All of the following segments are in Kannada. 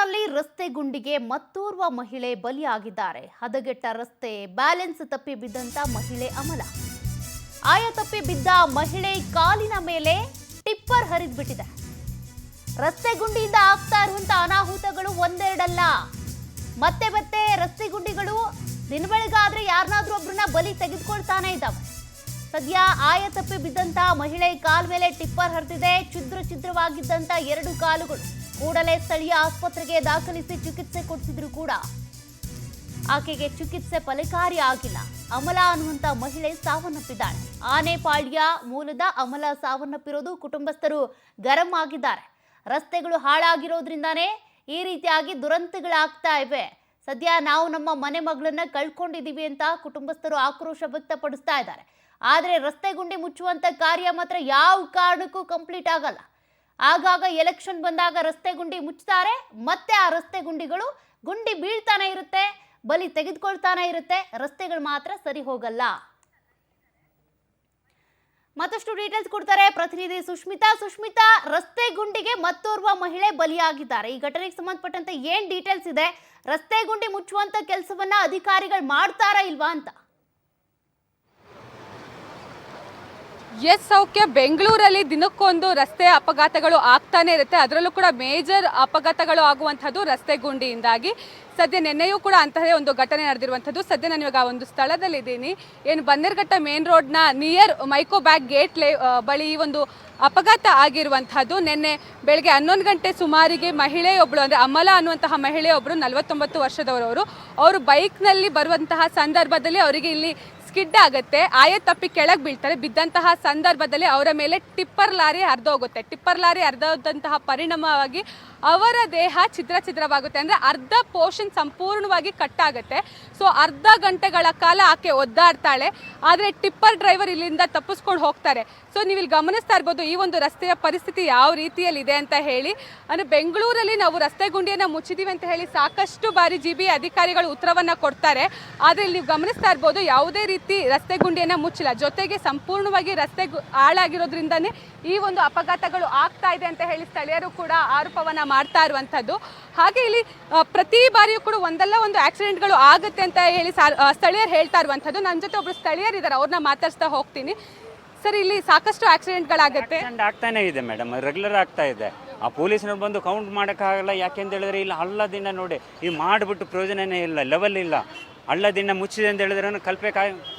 ಬೆಂಗಳೂರಲ್ಲಿ ರಸ್ತೆ ಗುಂಡಿಗೆ ಮತ್ತೋರ್ವ ಮಹಿಳೆ ಬಲಿಯಾಗಿದ್ದಾರೆ. ಹದಗೆಟ್ಟ ರಸ್ತೆ ಬ್ಯಾಲೆನ್ಸ್ ತಪ್ಪಿ ಬಿದ್ದಂತ ಮಹಿಳೆ ಅಮಲ. ಆಯ ತಪ್ಪಿ ಬಿದ್ದ ಮಹಿಳೆ ಕಾಲಿನ ಮೇಲೆ ಟಿಪ್ಪರ್ ಹರಿದ್ಬಿಟ್ಟಿದೆ. ರಸ್ತೆ ಗುಂಡಿಯಿಂದ ಆಗ್ತಾ ಇರುವಂತ ಅನಾಹುತಗಳು ಒಂದೆರಡಲ್ಲ. ಮತ್ತೆ ಮತ್ತೆ ರಸ್ತೆ ಗುಂಡಿಗಳು ದಿನ ಬೆಳಗಾದ್ರೆ ಯಾರನ್ನಾದ್ರೂ ಒಬ್ರನ್ನ ಬಲಿ ತೆಗೆದುಕೊಳ್ತಾನೆ ಇದ್ದಾವೆ. ಸದ್ಯ ಆಯ ತಪ್ಪಿ ಬಿದ್ದಂತ ಮಹಿಳೆ ಕಾಲ್ ಮೇಲೆ ಟಿಪ್ಪರ್ ಹರಿದಿದೆ. ಛಿದ್ರವಾಗಿದ್ದಂತ ಎರಡು ಕಾಲುಗಳು. ಕೂಡಲೇ ಸ್ಥಳೀಯ ಆಸ್ಪತ್ರೆಗೆ ದಾಖಲಿಸಿ ಚಿಕಿತ್ಸೆ ಕೊಡಿಸಿದ್ರು ಕೂಡ ಆಕೆಗೆ ಚಿಕಿತ್ಸೆ ಫಲಕಾರಿ ಆಗಿಲ್ಲ. ಅಮಲ ಅನ್ನುವಂತ ಮಹಿಳೆ ಸಾವನ್ನಪ್ಪಿದ್ದಾಳೆ. ಆನೆಪಾಳ್ಯ ಮೂಲದ ಅಮಲ ಸಾವನ್ನಪ್ಪಿರೋದು ಕುಟುಂಬಸ್ಥರು ಗರಂ ಆಗಿದ್ದಾರೆ. ರಸ್ತೆಗಳು ಹಾಳಾಗಿರೋದ್ರಿಂದಾನೇ ಈ ರೀತಿಯಾಗಿ ದುರಂತಗಳಾಗ್ತಾ ಇವೆ. ಸದ್ಯ ನಾವು ನಮ್ಮ ಮನೆ ಮಗಳನ್ನ ಕಳ್ಕೊಂಡಿದೀವಿ ಅಂತ ಕುಟುಂಬಸ್ಥರು ಆಕ್ರೋಶ ವ್ಯಕ್ತಪಡಿಸ್ತಾ ಇದ್ದಾರೆ. ಆದರೆ ರಸ್ತೆ ಗುಂಡಿ ಮುಚ್ಚುವಂತ ಕಾರ್ಯ ಮಾತ್ರ ಯಾವ ಕಾರಣಕ್ಕೂ ಕಂಪ್ಲೀಟ್ ಆಗಲ್ಲ. ಆಗಾಗ ಎಲೆಕ್ಷನ್ ಬಂದಾಗ ರಸ್ತೆ ಗುಂಡಿ ಮುಚ್ತಾರೆ, ಮತ್ತೆ ಆ ರಸ್ತೆ ಗುಂಡಿಗಳು ಗುಂಡಿ ಬೀಳ್ತಾನೆ ಇರುತ್ತೆ, ಬಲಿ ತೆಗೆದುಕೊಳ್ತಾನೆ ಇರುತ್ತೆ, ರಸ್ತೆಗಳು ಮಾತ್ರ ಸರಿ ಹೋಗಲ್ಲ. ಮತ್ತಷ್ಟು ಡೀಟೇಲ್ಸ್ ಕೊಡ್ತಾರೆ ಪ್ರತಿನಿಧಿ ಸುಷ್ಮಿತಾ, ರಸ್ತೆ ಗುಂಡಿಗೆ ಮತ್ತೋರ್ವ ಮಹಿಳೆ ಬಲಿಯಾಗಿದ್ದಾರೆ. ಈ ಘಟನೆಗೆ ಸಂಬಂಧಪಟ್ಟಂತೆ ಏನ್ ಡೀಟೇಲ್ಸ್ ಇದೆ? ರಸ್ತೆ ಗುಂಡಿ ಮುಚ್ಚುವಂತ ಕೆಲಸವನ್ನ ಅಧಿಕಾರಿಗಳು ಮಾಡ್ತಾರಾ ಇಲ್ವಾ ಅಂತ? ಎಸ್ ಸೌಖ್ಯ, ಬೆಂಗಳೂರಲ್ಲಿ ದಿನಕ್ಕೊಂದು ರಸ್ತೆ ಅಪಘಾತಗಳು ಆಗ್ತಾನೆ ಇರುತ್ತೆ. ಅದರಲ್ಲೂ ಕೂಡ ಮೇಜರ್ ಅಪಘಾತಗಳು ಆಗುವಂಥದ್ದು ರಸ್ತೆ ಗುಂಡಿಯಿಂದಾಗಿ. ಸದ್ಯ ನಿನ್ನೆಯೂ ಕೂಡ ಅಂತಹದೇ ಒಂದು ಘಟನೆ ನಡೆದಿರುವಂಥದ್ದು. ಸದ್ಯ ನಾನು ಇವಾಗ ಒಂದು ಸ್ಥಳದಲ್ಲಿದ್ದೀನಿ. ಏನು ಬನ್ನೇರ್ಘಟ್ಟ ಮೇನ್ ರೋಡ್ನ ನಿಯರ್ ಮೈಕೋ ಬ್ಯಾಗ್ ಗೇಟ್ ಬಳಿ ಈ ಒಂದು ಅಪಘಾತ ಆಗಿರುವಂಥದ್ದು. ನಿನ್ನೆ ಬೆಳಗ್ಗೆ 11 ಗಂಟೆ ಸುಮಾರಿಗೆ ಮಹಿಳೆಯೊಬ್ಬಳು, ಅಂದರೆ ಅಮಲ ಅನ್ನುವಂತಹ ಮಹಿಳೆಯೊಬ್ಬರು 49 ವರ್ಷದವರವರು, ಅವರು ಬೈಕ್ನಲ್ಲಿ ಬರುವಂತಹ ಸಂದರ್ಭದಲ್ಲಿ ಅವರಿಗೆ ಇಲ್ಲಿ ಸ್ಕಿಡ್ ಆಗುತ್ತೆ. ಆಯ ತಪ್ಪಿ ಕೆಳಗೆ ಬೀಳ್ತಾರೆ. ಬಿದ್ದಂತಹ ಸಂದರ್ಭದಲ್ಲಿ ಅವರ ಮೇಲೆ ಟಿಪ್ಪರ್ ಲಾರಿ ಹರಿದೋಗುತ್ತೆ. ಟಿಪ್ಪರ್ ಲಾರಿ ಹರಿದೋದಂತಹ ಪರಿಣಾಮವಾಗಿ ಅವರ ದೇಹ ಛಿದ್ರವಾಗುತ್ತೆ. ಅಂದರೆ ಅರ್ಧ ಪೋರ್ಷನ್ ಸಂಪೂರ್ಣವಾಗಿ ಕಟ್ಟಾಗುತ್ತೆ. ಸೊ ಅರ್ಧ ಗಂಟೆಗಳ ಕಾಲ ಆಕೆ ಒದ್ದಾಡ್ತಾಳೆ. ಆದರೆ ಟಿಪ್ಪರ್ ಡ್ರೈವರ್ ಇಲ್ಲಿಂದ ತಪ್ಪಿಸ್ಕೊಂಡು ಹೋಗ್ತಾರೆ. ಸೊ ನೀವು ಇಲ್ಲಿ ಗಮನಿಸ್ತಾ ಇರ್ಬೋದು ಈ ಒಂದು ರಸ್ತೆಯ ಪರಿಸ್ಥಿತಿ ಯಾವ ರೀತಿಯಲ್ಲಿದೆ ಅಂತ ಹೇಳಿ. ಅಂದರೆ ಬೆಂಗಳೂರಲ್ಲಿ ನಾವು ರಸ್ತೆ ಗುಂಡಿಯನ್ನು ಮುಚ್ಚಿದ್ದೀವಿ ಅಂತ ಹೇಳಿ ಸಾಕಷ್ಟು ಬಾರಿ GBA ಅಧಿಕಾರಿಗಳು ಉತ್ತರವನ್ನು ಕೊಡ್ತಾರೆ. ಆದರೆ ಇಲ್ಲಿ ನೀವು ಗಮನಿಸ್ತಾ ಇರ್ಬೋದು ಯಾವುದೇ ರೀತಿ ರಸ್ತೆ ಗುಂಡಿಯನ್ನು ಮುಚ್ಚಿಲ್ಲ. ಜೊತೆಗೆ ಸಂಪೂರ್ಣವಾಗಿ ರಸ್ತೆ ಹಾಳಾಗಿರೋದ್ರಿಂದನೇ ಈ ಒಂದು ಅಪಘಾತಗಳು ಆಗ್ತಾ ಇದೆ ಅಂತ ಹೇಳಿ ಸ್ಥಳೀಯರು ಕೂಡ ಆರೋಪವನ್ನು ಮಾಡ್ತಾ ಇರುವಂಥದ್ದು. ಹಾಗೆ ಇಲ್ಲಿ ಪ್ರತಿ ಬಾರಿಯೂ ಕೂಡ ಒಂದಲ್ಲ ಒಂದು ಆಕ್ಸಿಡೆಂಟ್ಗಳು ಆಗುತ್ತೆ ಅಂತ ಹೇಳಿ ಸ್ಥಳೀಯರು ಹೇಳ್ತಾ ಇರುವಂಥದ್ದು. ನನ್ನ ಜೊತೆ ಒಬ್ರು ಸ್ಥಳೀಯರಿದ್ದಾರೆ, ಅವ್ರನ್ನ ಮಾತಾಡ್ಸ್ತಾ ಹೋಗ್ತೀನಿ. ಸರ್, ಇಲ್ಲಿ ಸಾಕಷ್ಟು ಆಕ್ಸಿಡೆಂಟ್ಗಳಾಗುತ್ತೆ. ಆಗ್ತಾನೆ ಇದೆ ಮೇಡಮ್, ರೆಗ್ಯುಲರ್ ಆಗ್ತಾ ಇದೆ. ಆ ಪೊಲೀಸ್ನವ್ರು ಬಂದು ಕೌಂಟ್ ಮಾಡೋಕ್ಕಾಗಲ್ಲ. ಯಾಕೆಂತ ಹೇಳಿದ್ರೆ ಇಲ್ಲಿ ಹಳ್ಳದಿಂದ ನೋಡಿ ಈ ಮಾಡಿಬಿಟ್ಟು ಪ್ರಯೋಜನನೇ ಇಲ್ಲ, ಲೆವೆಲ್ ಇಲ್ಲ. ಹಳ್ಳದಿಂದ ಮುಚ್ಚಿದೆ ಅಂತ ಹೇಳಿದ್ರೆ ಕಲ್ಪೆ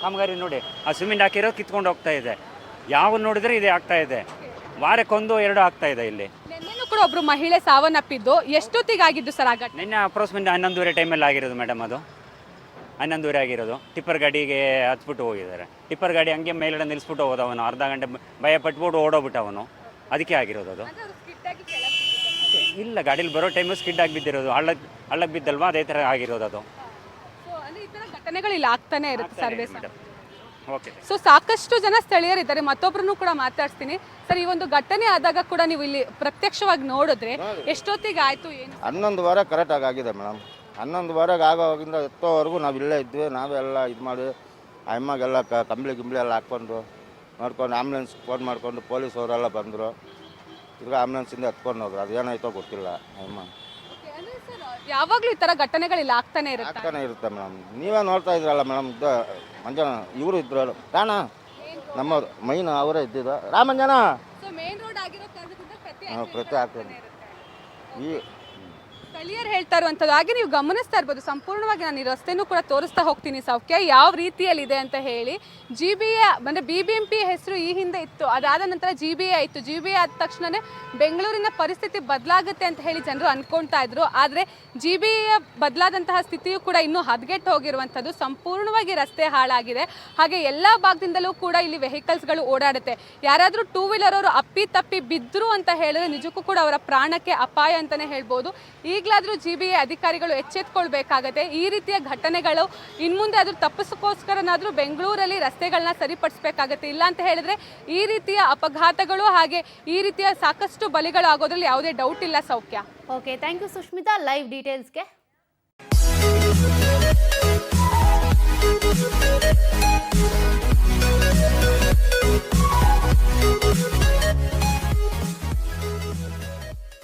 ಕಾಮಗಾರಿ ನೋಡಿ ಆ ಸಿಮೆಂಟ್ ಹಾಕಿರೋ ಕಿತ್ಕೊಂಡು ಹೋಗ್ತಾ ಇದೆ. ಯಾವ ನೋಡಿದ್ರೆ ಇದೇ ಆಗ್ತಾ ಇದೆ. ವಾರಕ್ಕೊಂದು ಎರಡು ಆಗ್ತಾ ಇದೆ. ಇಲ್ಲಿ ನಿನ್ನೆನೂ ಕೂಡ ಒಬ್ರು ಮಹಿಳೆ ಸಾವನ್ನಪ್ಪಿದ್ದು. ಎಷ್ಟೊತ್ತಿಗೆ ಆಗಿದ್ದು ಸರ್ ಆಗ? ನಿನ್ನೆ ಅಪ್ರೋಕ್ಸಿಮೇಟ್ 11:30 ಟೈಮಲ್ಲಿ ಆಗಿರೋದು ಮೇಡಮ್. ಅದು 11:30 ಆಗಿರೋದು. ಟಿಪ್ಪರ್ ಗಾಡಿಗೆ ಹತ್ಬಿಟ್ಟು ಹೋಗಿದ್ದಾರೆ. ಟಿಪ್ಪರ್ ಗಾಡಿ ಹಂಗೆ ಮೇಲ್ಗಡೆ ನಿಲ್ಲಿಸ್ಬಿಟ್ಟು ಹೋದ ಅವನು. ಅರ್ಧ ಗಂಟೆ ಭಯ ಪಟ್ಬಿಟ್ಟು ಓಡೋಗ್ಬಿಟ್ಟು ಅವನು. ಅದಕ್ಕೆ ಆಗಿರೋದು ಅದು. ಇಲ್ಲ, ಗಾಡೀಲಿ ಬರೋ ಟೈಮು ಸ್ಕಿಡ್ ಆಗಿ ಬಿದ್ದಿರೋದು. ಹಳ್ಳಕ್ಕೆ ಬಿದ್ದಲ್ವಾ, ಅದೇ ಥರ ಆಗಿರೋದು ಅದು. ಘಟನೆಗಳು ಇಲ್ಲಿ ಆಗ್ತಾನೆ ಇರುತ್ತೆ ಸರ್ವೇ. ಓಕೆ. ಸೊ ಸಾಕಷ್ಟು ಜನ ಸ್ಥಳೀಯರಿದ್ದಾರೆ, ಮತ್ತೊಬ್ಬರನ್ನು ಕೂಡ ಮಾತಾಡ್ತೀನಿ. ಸರ್, ಈ ಒಂದು ಘಟನೆ ಆದಾಗ ಕೂಡ ನೀವು ಇಲ್ಲಿ ಪ್ರತ್ಯಕ್ಷವಾಗಿ ನೋಡಿದ್ರೆ ಎಷ್ಟೊತ್ತಿಗೆ ಆಯ್ತು? ಏನು 11 ಕರೆಕ್ಟಾಗಿ ಆಗಿದೆ ಮೇಡಮ್. 11 ಆಗೋವಾಗಿಂದ ಎತ್ತೋವರೆಗೂ ನಾವು ಇಲ್ಲೇ ಇದ್ವಿ. ನಾವೆಲ್ಲ ಇದು ಮಾಡಿ ಆ ಅಮ್ಮಗೆಲ್ಲ ಕಂಬಳಿ ಎಲ್ಲ ಹಾಕ್ಕೊಂಡು ನೋಡ್ಕೊಂಡು ಆಂಬುಲೆನ್ಸ್ ಫೋನ್ ಮಾಡಿಕೊಂಡು ಪೊಲೀಸ್ ಅವರೆಲ್ಲ ಬಂದರು. ಈಗ ಆಂಬುಲೆನ್ಸಿಂದ ಎತ್ಕೊಂಡು ಹೋದ್ರು. ಅದೇನಾಯ್ತೋ ಗೊತ್ತಿಲ್ಲ. ಅಮ್ಮ ಯಾವಾಗಲೂ ಈ ಥರ ಘಟನೆಗಳಿಲ್ಲ ಆಗ್ತಾನೆ ಇರುತ್ತೆ ಮೇಡಮ್. ನೀವೇ ನೋಡ್ತಾ ಇದ್ರಲ್ಲ ಮೇಡಮ್. ಮಂಜನ ಇವರು ಇದ್ರು ಕಾಣ, ನಮ್ಮ ಮೈನ್ ಅವರೇ ಇದ್ದಿದ್ದು ರಾಮಂಜನ. ಪ್ರತಿ ಆಗ್ತದೆ ಈ ಸ್ಥಳೀಯರು ಹೇಳ್ತಾ ಇರುವಂಥದ್ದು. ಹಾಗೆ ನೀವು ಗಮನಿಸ್ತಾ ಇರ್ಬೋದು, ಸಂಪೂರ್ಣವಾಗಿ ನಾನು ಈ ರಸ್ತೆನೂ ಕೂಡ ತೋರಿಸ್ತಾ ಹೋಗ್ತೀನಿ ಸೌಖ್ಯ ಯಾವ ರೀತಿಯಲ್ಲಿದೆ ಅಂತ ಹೇಳಿ. GBA ಅಂದರೆ BBMP ಹೆಸರು ಈ ಹಿಂದೆ ಇತ್ತು, ಅದಾದ ನಂತರ GBA ಆಯಿತು. GBA ಆದ ತಕ್ಷಣವೇ ಬೆಂಗಳೂರಿನ ಪರಿಸ್ಥಿತಿ ಬದಲಾಗುತ್ತೆ ಅಂತ ಹೇಳಿ ಜನರು ಅಂದ್ಕೊಳ್ತಾ ಇದ್ರು. ಆದರೆ GBA ಬದಲಾದಂತಹ ಸ್ಥಿತಿಯೂ ಕೂಡ ಇನ್ನೂ ಹದಗೆಟ್ಟು ಹೋಗಿರುವಂಥದ್ದು. ಸಂಪೂರ್ಣವಾಗಿ ರಸ್ತೆ ಹಾಳಾಗಿದೆ. ಹಾಗೆ ಎಲ್ಲ ಭಾಗದಿಂದಲೂ ಕೂಡ ಇಲ್ಲಿ ವೆಹಿಕಲ್ಸ್ಗಳು ಓಡಾಡುತ್ತೆ. ಯಾರಾದರೂ 2 ವೀಲರ್ ಅವರು ಅಪ್ಪಿ ತಪ್ಪಿ ಬಿದ್ದರು ಅಂತ ಹೇಳಿದ್ರೆ ನಿಜಕ್ಕೂ ಕೂಡ ಅವರ ಪ್ರಾಣಕ್ಕೆ ಅಪಾಯ ಅಂತಲೇ ಹೇಳ್ಬೋದು. ಈಗಲಾದರೂ GBA ಅಧಿಕಾರಿಗಳು ಎಚ್ಚೆತ್ಕೊಳ್ಬೇಕಾಗತ್ತೆ. ಈ ರೀತಿಯ ಘಟನೆಗಳು ಇನ್ಮುಂದೆ ಆದರೂ ತಪ್ಪಿಸೋಕ್ಕೋಸ್ಕರನಾದರೂ ಬೆಂಗಳೂರಲ್ಲಿ ರಸ್ತೆಗಳನ್ನ ಸರಿಪಡಿಸಬೇಕಾಗತ್ತೆ. ಇಲ್ಲ ಅಂತ ಹೇಳಿದ್ರೆ ಈ ರೀತಿಯ ಅಪಘಾತಗಳು ಹಾಗೆ ಈ ರೀತಿಯ ಸಾಕಷ್ಟು ಬಲಿಗಳು ಆಗೋದ್ರಲ್ಲಿ ಯಾವುದೇ ಡೌಟ್ ಇಲ್ಲ ಸೌಖ್ಯ. Okay, thank you Sushmita live ಡೀಟೇಲ್ಸ್ಗೆ.